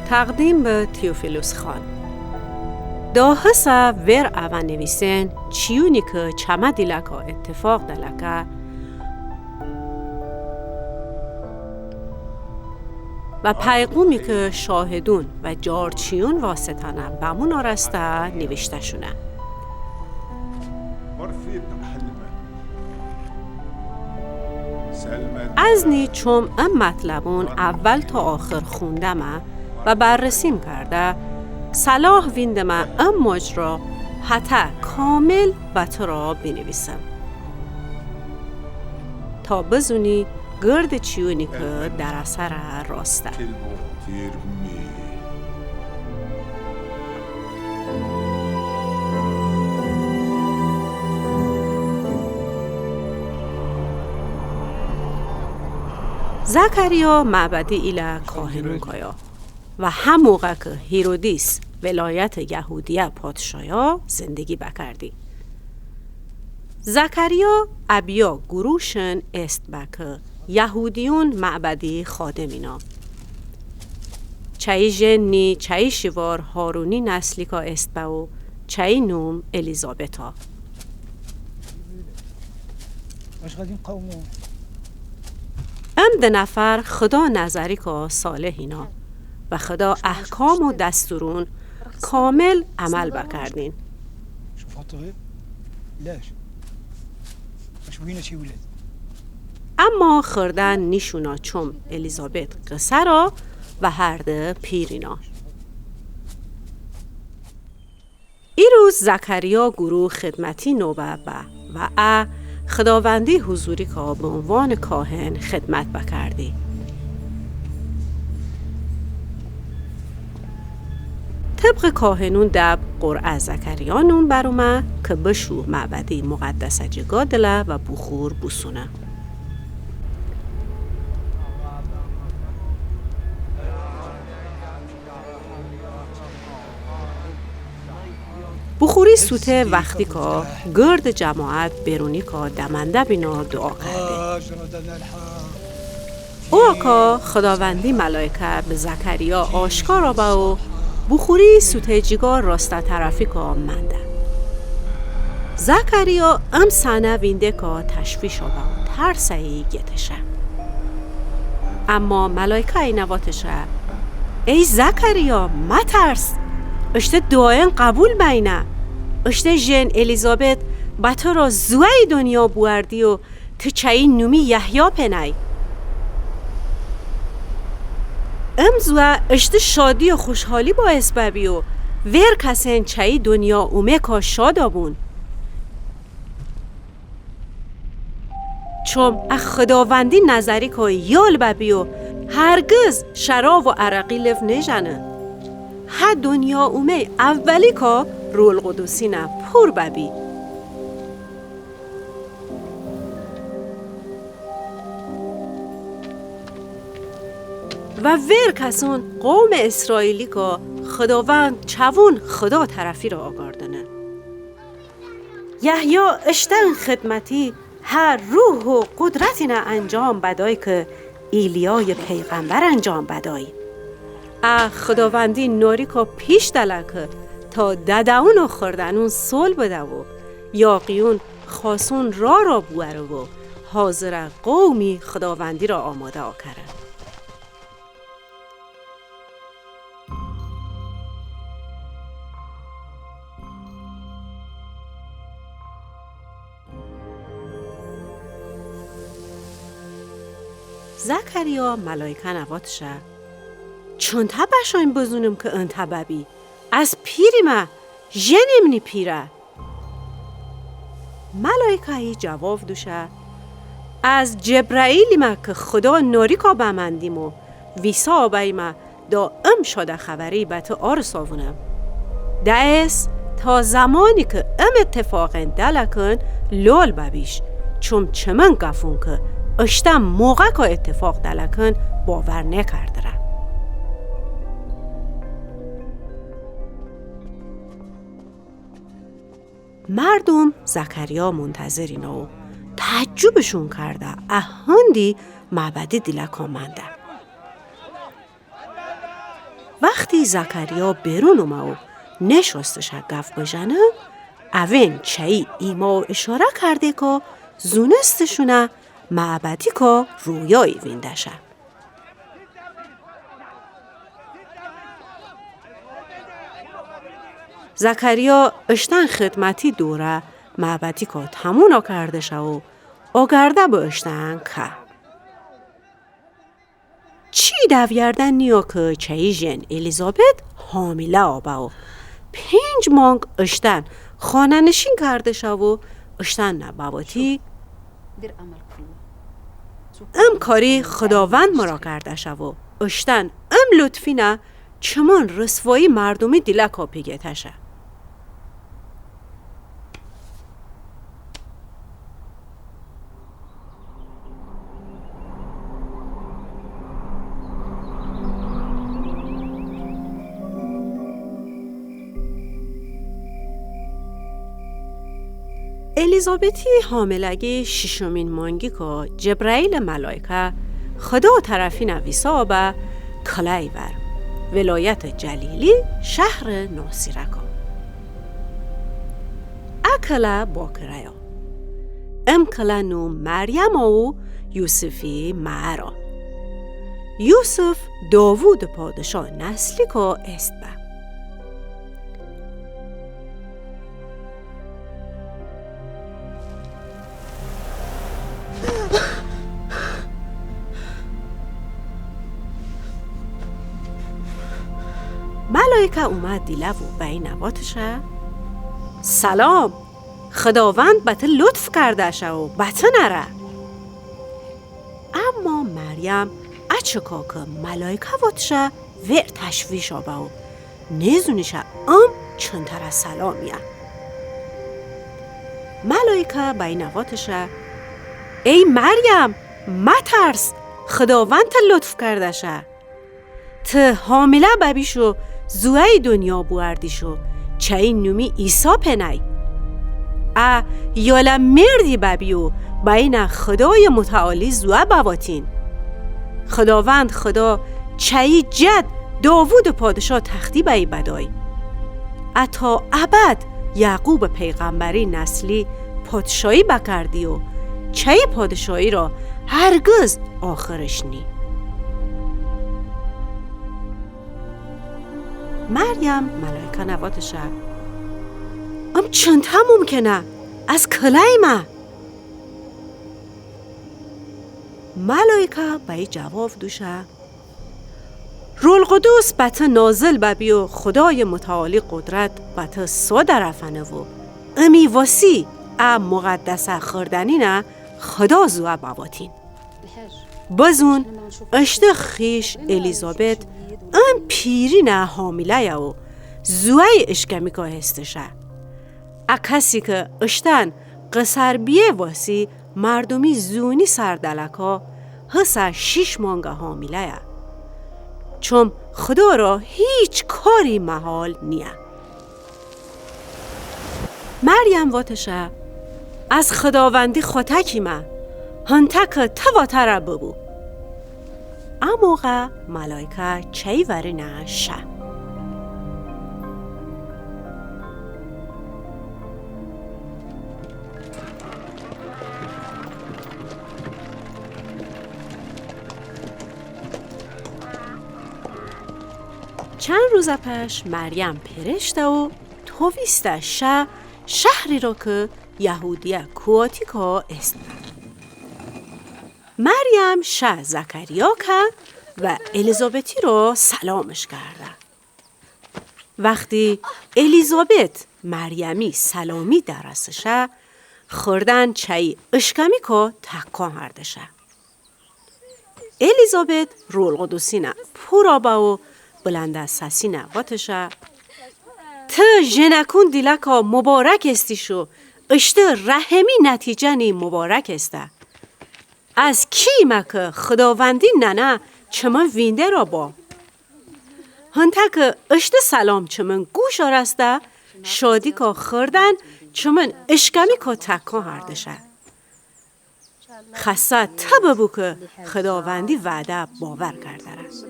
تقدیم به تیوفیلوس خان. داهسا ور اول نویسن چیونی که چما دیلکا اتفاق دلکا و پیغومی که شاهدون و جارچیون واسطانه بمون آرسته نوشته شونه. از نی چون ام مطلبون اول تا آخر خوندم و بررسیم کرده صلاح ویندم ام مجرا حتی کامل و تو را بنویسم تا بزونی گرد چیونی که در اثر راسته. زکریا معبدی ایلا کاهنون کایا و هم موقع که هیرودیس ولایت یهودیه پادشایا زندگی بکردی. زکریا ابیا گروشن است بکه یهودیون معبدی خادمینا. چای جنی چای شوار هارونی نسلی که است باو چای نوم الیزابتا. ام ده نفر خدا نظری که صالحینا و خدا احکام و دستورون کامل عمل بکردین. اما خردن نیشونا چون الیزابت قصرا و هر ده پیرینا. ای روز زکریا گروه خدمتی نوبه و خداوندی حضوری که به عنوان کاهن خدمت بکردی. طبق کاهنون دب قرعه زکریانون برومه که بشو معبدی مقدسه جگادله و بخور بوسونه. بخوری سوته وقتی که گرد جماعت برونی که دمنده بینا دعا کرده. او که خداوندی ملائکه به زکریا آشکارا با بخوری سوته جیگار راسته طرفی که منده. زکریا ام سانه وینده که تشویش با ترسایی گتشه. اما ملائکه ای نواتشه ای زکریا مترس اشته دعاین قبول بینه اشته جن الیزابت با تو را زوی دنیا بوردی و تو چایی نومی یحیی پنای امزوه اشته شادی و خوشحالی باعث ببی و ور کسین چایی دنیا اومه که شادا بون چون خداوندی نظری که یال ببی و هرگز شراب و عرقی لف نجنه ها دنیا اومه اولی که رول قدوسی نه پر ببی و ور کسون قوم اسرائیلی که خداوند چوون خدا طرفی را آگاردنه یحیی اشتن خدمتی هر روح و قدرتی نه انجام بدای که ایلیای پیغمبر انجام بدای خداوندی نوری که پیش دلکه تا دداون و خردنون سول بده و یاقیون خاصون را بوره و حاضر قومی خداوندی را آماده آکره. زکریا ملائکه نواتشه چون تا بشایم بزونم که انت ببی از پیری ما جنمنی پیره ملائکه جواب دوشه از جبرائیلی ما که خدا نوری که بمندیم و ویسا آبای ما دا ام شده خبری به تو آرساونم دعیس تا زمانی که ام اتفاقین دلکن لول ببیش چون چمن گفون که اشتم موقع که اتفاق دلکن باور نکرده را. مردم زکریا منتظرین و تعجبشون کرده اهندی معبدی دیلکا منده. وقتی زکریا بیرون اومه و نشستش گف بجنه، اوین چایی ایما و اشاره کرده که زونستشونه معبدی که رویایی ویندشه. زکریا اشتن خدمتی دوره معبدی که تمونا کرده شه و آگرده به اشتن که چی دویردن نیو که چایی جن الیزابت حامله آبه و 5 مانگ اشتن خانه نشین کرده شه و اشتن نبواتی ام کاری خداوند مرا کرده شه و اشتن ام لطفی نه چمان رسوایی مردمی دیلکا پیگه تشه. الیزابتی حاملگی 6مین مانگی که جبرائیل ملائکه خدا طرفی نویسا به کلایور ولایت جلیلی شهر ناصیرکا اکلا باکریا امکلا نو مریم و یوسفی معرا یوسف داوود پادشاه نسلی که است به ملائکه اومد دیله و بین نواتشه سلام خداوند بته لطف کرده شه و بته نره. اما مریم اچکا که ملائکه واتشه ور تشویش آبه و نیزونیشه چندتر از سلامیه. ملائکه بین نواتشه ای مریم مترس خداوند ته لطف کرده شه ته حامله ببیشو زوی دنیا بوردیشو چه این نومی ایسا پنای یالا مردی ببیو بین خدای متعالی زوه بواتین خداوند خدا چهی جد داوود پادشاه تختی بی بدای اتا ابد یعقوب پیغمبری نسلی پادشاهی بکردی و چهی پادشاهی را هرگز آخرش نی. مریم ملائکه نواتشه چند هم ممکنه از کلیمه. ملائکه به جواب دوشه رول قدوس بته نازل ببی و خدای متعالی قدرت بته ساده رفنه و امی واسی مقدسه خردنی نه خدا زوه بواتین بزون اشت خیش الیزابت پیری نه حامله و زوه اشکمی که هستشه کسی که اشتن قصر بیه واسی مردمی زونی سردلکا حسا 6 مانگه حامله چون خدا را هیچ کاری محال نیه. مریم واتشه از خداوندی خطکی ما هنتک تواتره ببو. اموغه ملائکه چی ورنه شه چند روز پیش مریم پرشته و تویسته شهری را که یهودیه کواتیکا است. مریم زکریا که و الیزابتی رو سلامش کرده. وقتی الیزابت مریمی سلامی درستشه خوردن چای اشکمی که تکان هردشه. الیزابت رول قدوسینه پورا با و بلنده سسینه واتشه ته جنکون دیلکا مبارک استیشو اشته رحمی نتیجه نی مبارک استه. از کی مکه خداوندی نه چمن وینده را با هنتک اشته سلام چمن گوش آرسته شادی که خوردن چمن اشکمی که تکا هردشه خاصه تبه بو که خداوندی وعده باور کرده است.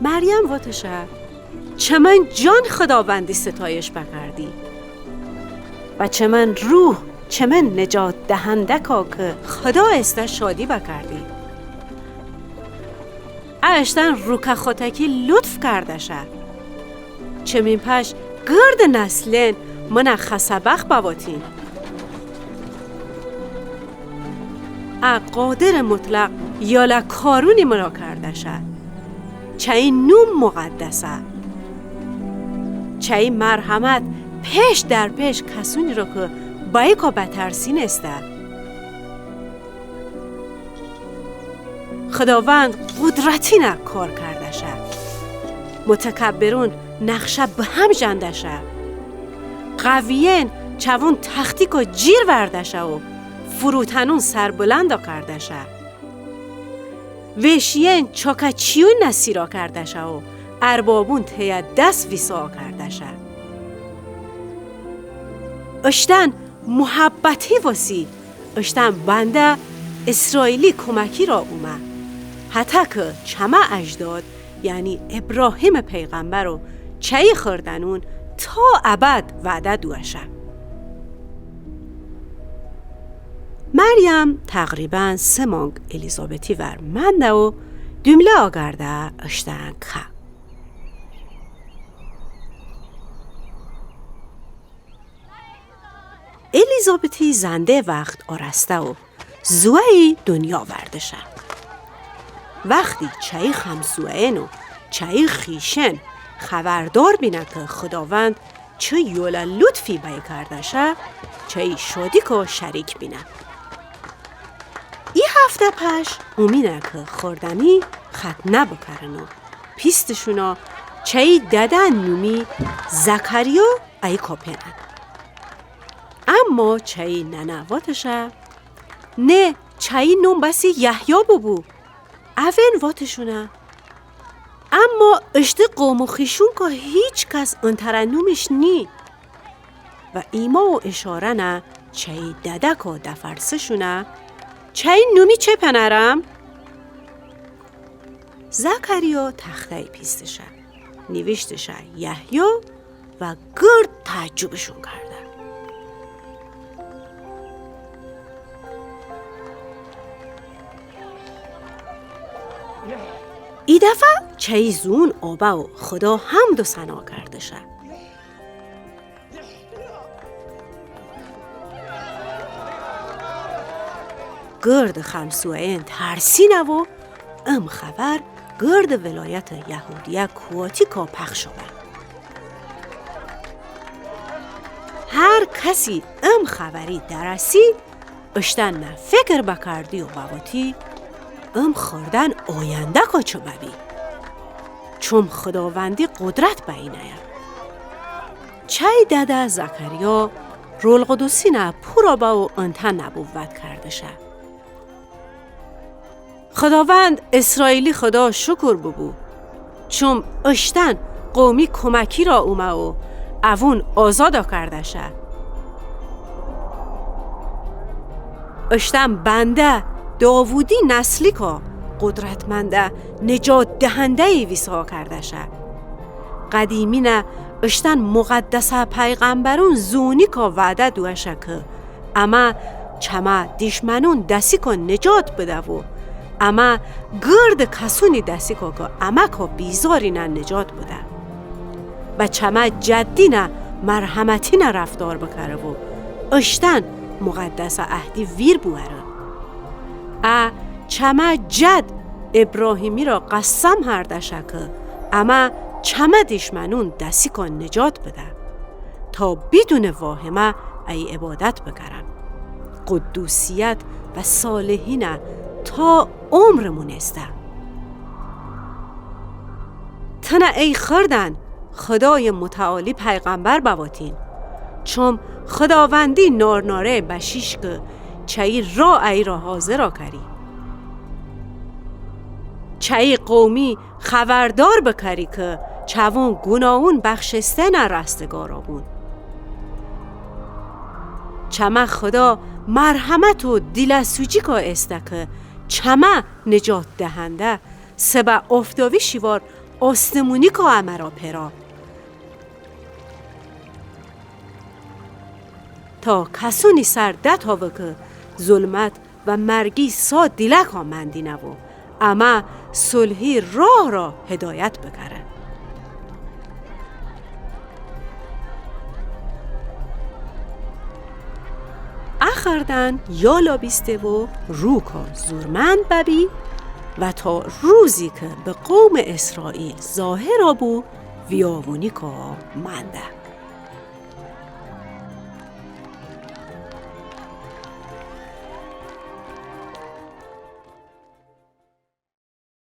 مریم واتشه چمن جان خداوندی ستایش بکردی و چمن روح چمن نجات دهنده که خدا است شادی بکردی. اشتن روکه خودکی لطف کرده شه. چمین پش گرد نسلین من خسبخ بواتین. قادر مطلق یالا کارونی مرا کرده شه. چای نوم مقدسه. چای مرحمت پیش در پیش کسونی رو که بایکا بترسین استه. خداوند قدرتی نه کار کرده شه. متکبرون نقشه به هم جنده شه. قویین چوون تختی که جیر ورده شه و فروتنون سربلند کرده شه. ویشین چاکا چیون نسیرا کرده شه و اربابون تیا دست ویسا کرده شه. اشتن محبتی واسی اشتن بنده اسرائیلی کمکی را اومه. حتی که چما اجداد یعنی ابراهیم پیغمبر رو چای خردنون تا ابد وعده دوشه. مریم تقریبا 3 ماه الیزابتی ور منده و دومله آگرده اشتن که. الیزابتی زنده وقت آرسته و زوی دنیا وردشه. وقتی چای خمسوئن و چای خیشن خبردار بینه که خداوند چه یولا لطفی بای کرده شه چای شادی که شریک بینه. ای هفته پش امینه که خوردنی خط نبکرن و پیستشونا چای ددن نومی زکریا ای کپنن. اما چای ننواتشه نه چای نوم بسی یحیی ببو اون واتشونه. اما اشته قوم و خیشون که هیچ کس انترنومش نی و ایما و اشاره نه چای ددک و دفرسه شونه چای نومی چه پنرم؟ زکریا تخته پیستشه نوشتشه یحیی و گرد تعجبشون کرده. ای دفعه چای زون آبه و خدا حمد و ثنا کرده شه. گرد خمسوئین ترسینه و خبر گرد ولایت یهودیه کواتی که پخش شده. هر کسی خبری درسی اشتن فکر بکردی و بواتی خوردن آینده که چو ببی چون خداوندی قدرت بینه. چای دده زکریا رول قدوسی نه پورا با و انتن نبوت کرده شه. خداوند اسرائیلی خدا شکر ببو چون اشتن قومی کمکی را اومه و اوون آزادا کرده شه. اشتن بنده داوودی نسلی که قدرتمنده نجات دهنده ویسا کرده شه. قدیمی نه اشتن مقدسه پیغمبرون زونی که وعده دوشه که اما چما دشمنون دستی که نجات بده و اما گرد کسونی دستی که اما که بیزاری نه نجات بده و چما جدی نه مرحمتی نه رفتار بکره و اشتن مقدسه اهدی ویر بواره. چما جد ابراهیمی را قسم هردشه که اما چما دشمنون دستی که نجات بده تا بدون واهمه ای عبادت بکرن. قدوسیت و صالحین تا عمرمون استه. تنه ای خردن خدای متعالی پیغمبر بواتین چون خداوندی نارناره بشیش که چای را ای را حاضر کری. چای قومی خبردار بکری که چوون گناون بخشسته نرستگارابون. چما خدا مرحمت و دیلسوجی که استکه چما نجات دهنده سبا افتاوی شیوار آسمونی که امرا پرا تا کسونی سردت هاوه که ظلمت و مرگی سا دیلک آمندی نبو اما صلحی راه را هدایت بکره. اخردن یا لابیسته و رو که زورمند ببی و تا روزی که به قوم اسرائیل ظاهر بو ویاوونی که منده.